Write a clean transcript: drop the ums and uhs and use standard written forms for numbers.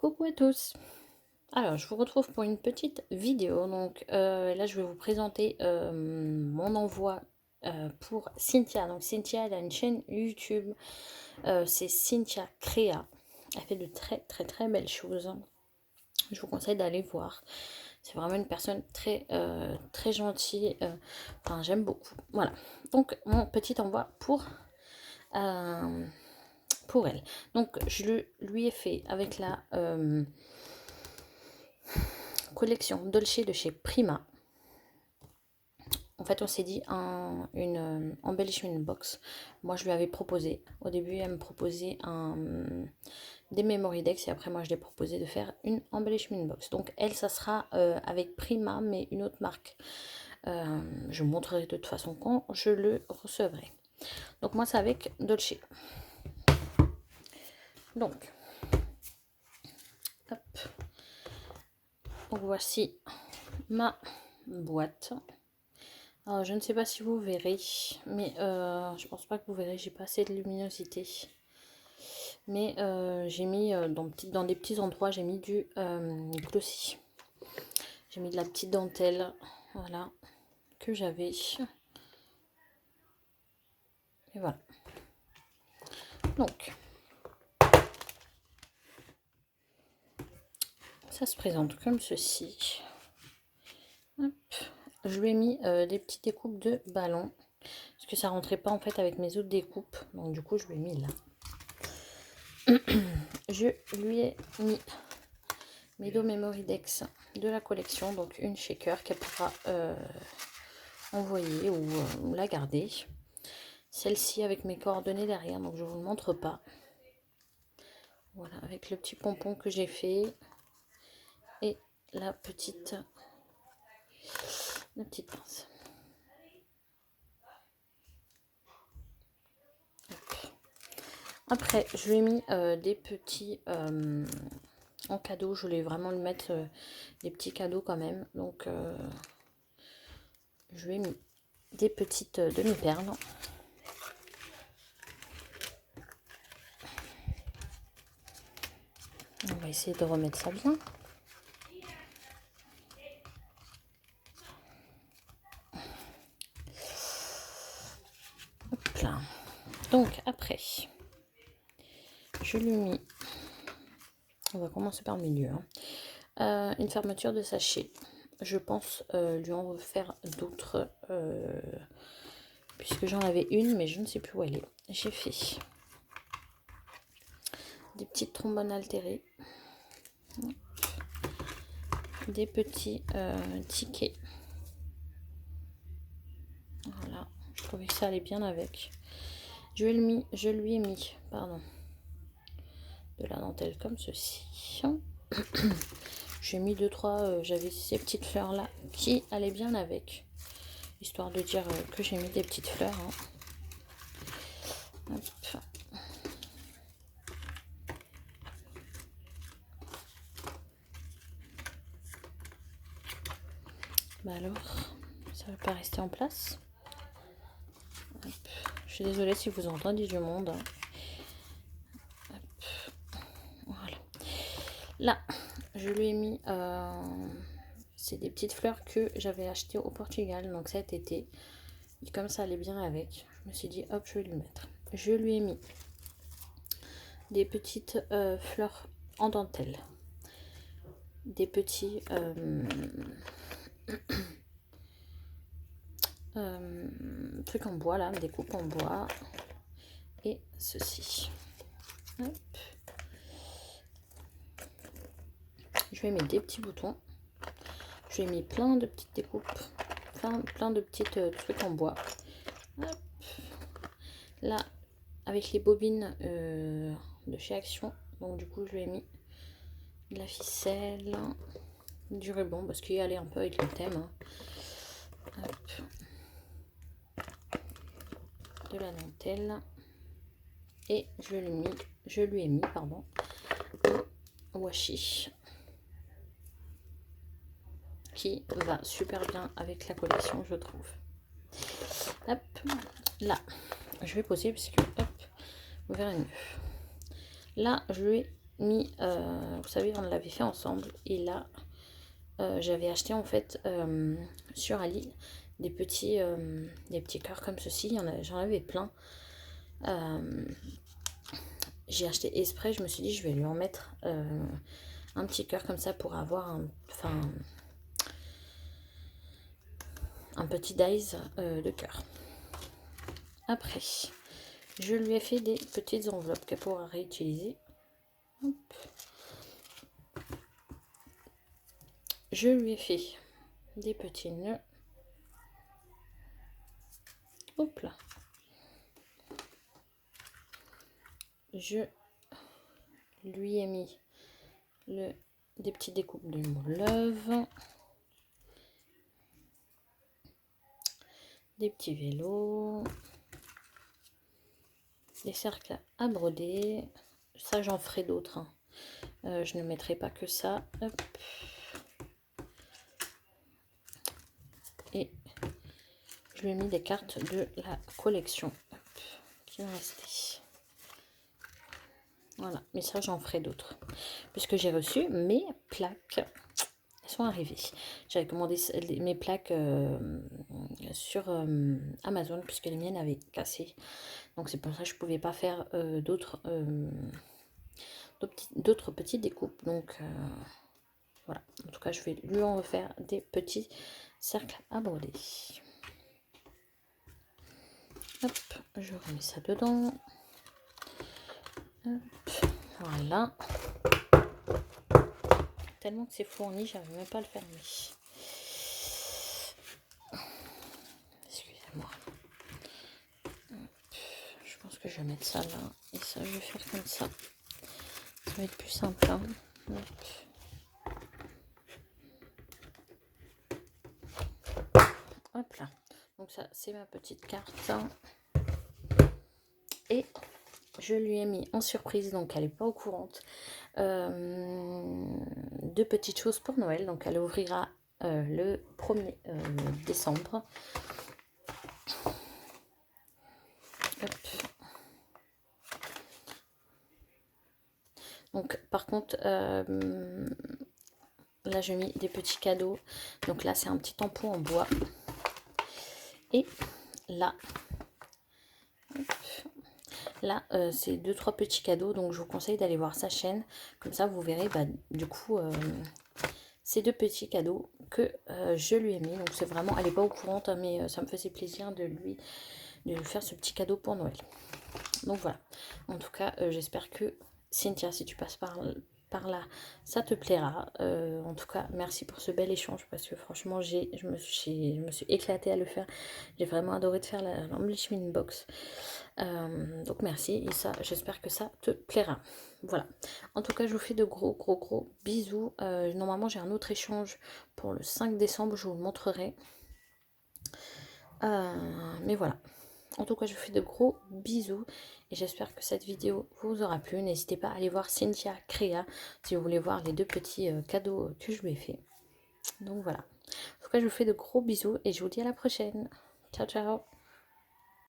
Coucou à tous. Alors, je vous retrouve pour une petite vidéo. Donc là, je vais vous présenter mon envoi pour Cynthia. Donc Cynthia, elle a une chaîne YouTube. C'est Cynthia Créa. Elle fait de très très très belles choses. Je vous conseille d'aller voir. C'est vraiment une personne très très gentille. Enfin, j'aime beaucoup. Voilà. Donc mon petit envoi pour elle. Donc je lui ai fait avec la collection Dolce de chez Prima. En fait, on s'est dit une embellishment box. Moi, je lui avais proposé. Au début, elle me proposait des memory decks. Et après, moi, je l'ai proposé de faire une embellishment box. Donc, elle, ça sera avec Prima, mais une autre marque. Je vous montrerai de toute façon quand je le recevrai. Donc, moi, c'est avec Dolce. Donc, hop. Donc, voici ma boîte. Alors, je ne sais pas si vous verrez, mais je pense pas que vous verrez, j'ai pas assez de luminosité. Mais j'ai mis dans des petits endroits, j'ai mis du glossy. J'ai mis de la petite dentelle, voilà, que j'avais. Et voilà. Donc, ça se présente comme ceci. Hop. Je lui ai mis des petites découpes de ballons. Parce que ça rentrait pas en fait avec mes autres découpes. Donc du coup, je lui ai mis là. Je lui ai mis mes deux Memory Decks de la collection. Donc une shaker qu'elle pourra envoyer ou la garder. Celle-ci avec mes coordonnées derrière. Donc je vous le montre pas. Voilà, avec le petit pompon que j'ai fait. Et la petite pince. Après, je lui ai mis des petits en cadeau. Je voulais vraiment lui mettre des petits cadeaux quand même. Donc, je lui ai mis des petites demi-perles. On va essayer de remettre ça bien. Hop là. Donc, après, je lui ai mis... On va commencer par le milieu. Une fermeture de sachet. Je pense lui en refaire d'autres. Puisque j'en avais une, mais je ne sais plus où elle est. J'ai fait des petites trombones altérées. Des petits tickets. Voilà. Je trouvais que ça allait bien avec. Je lui ai mis de la dentelle comme ceci. J'ai mis 2-3, j'avais ces petites fleurs là qui allaient bien avec, histoire de dire que j'ai mis des petites fleurs. Hop. Bah alors, ça va pas rester en place. Hop. Je suis désolée si vous entendez du monde. Hop. Voilà. Là, je lui ai mis... c'est des petites fleurs que j'avais achetées au Portugal, donc cet été. Et comme ça allait bien avec, je me suis dit, hop, je vais lui mettre. Je lui ai mis des petites fleurs en dentelle. Des petits... trucs en bois, là, des coupes en bois. Et ceci. Hop. Je lui ai mis des petits boutons. Je lui ai mis plein de petites découpes. Enfin, plein de petites trucs en bois. Hop. Là, avec les bobines de chez Action. Donc du coup, je lui ai mis de la ficelle, du ruban, parce qu'il y allait un peu avec le thème. Hop. De la dentelle. Et je lui ai mis un washi qui va super bien avec la collection, je trouve. Hop, là, je vais poser parce que, hop, vous verrez mieux. Là, je lui ai mis, vous savez, on l'avait fait ensemble. Et là, j'avais acheté en fait sur Ali des petits cœurs comme ceci. J'en avais plein. J'ai acheté exprès, je me suis dit je vais lui en mettre un petit cœur comme ça pour avoir un petit dice de cœur. Après, je lui ai fait des petites enveloppes qu'elle pourra réutiliser. Hop. Je lui ai fait des petits nœuds. Hop là. Je lui ai mis des petites découpes de love, des petits vélos, des cercles à broder. Ça, j'en ferai d'autres. Hein. Je ne mettrai pas que ça. Hop. Et je lui ai mis des cartes de la collection qui vont rester. Voilà, mais ça j'en ferai d'autres. Puisque j'ai reçu mes plaques. Elles sont arrivées. J'avais commandé mes plaques sur Amazon puisque les miennes avaient cassé. Donc c'est pour ça que je ne pouvais pas faire d'autres petites découpes. Donc voilà. En tout cas, je vais lui en refaire des petits cercles à broder. Hop, je remets ça dedans. Hop, voilà. Tellement que c'est fourni, j'arrive même pas à le fermer. Excusez-moi. Je pense que je vais mettre ça là. Et ça, je vais faire comme ça. Ça va être plus simple. Hein. Hop là. Donc ça, c'est ma petite carte. Et je lui ai mis en surprise, donc elle n'est pas au courant, deux petites choses pour Noël. Donc elle ouvrira le 1er décembre. Hop. Donc par contre, là j'ai mis des petits cadeaux. Donc là c'est un petit tampon en bois. Et là, c'est 2-3 petits cadeaux. Donc je vous conseille d'aller voir sa chaîne. Comme ça vous verrez du coup ces deux petits cadeaux que je lui ai mis. Donc c'est vraiment, elle n'est pas au courant, hein, mais ça me faisait plaisir de lui faire ce petit cadeau pour Noël. Donc voilà. En tout cas, j'espère que Cynthia, si tu passes par là, ça te plaira. En tout cas, merci pour ce bel échange parce que franchement, je me suis éclatée à le faire. J'ai vraiment adoré de faire l'Englishman Box. Donc merci et ça, j'espère que ça te plaira. Voilà. En tout cas, je vous fais de gros bisous. Normalement, j'ai un autre échange pour le 5 décembre. Je vous le montrerai. Mais voilà. En tout cas, je vous fais de gros bisous et j'espère que cette vidéo vous aura plu. N'hésitez pas à aller voir Cynthia Créa si vous voulez voir les deux petits cadeaux que je lui ai fait. Donc voilà. En tout cas, je vous fais de gros bisous et je vous dis à la prochaine. Ciao, ciao.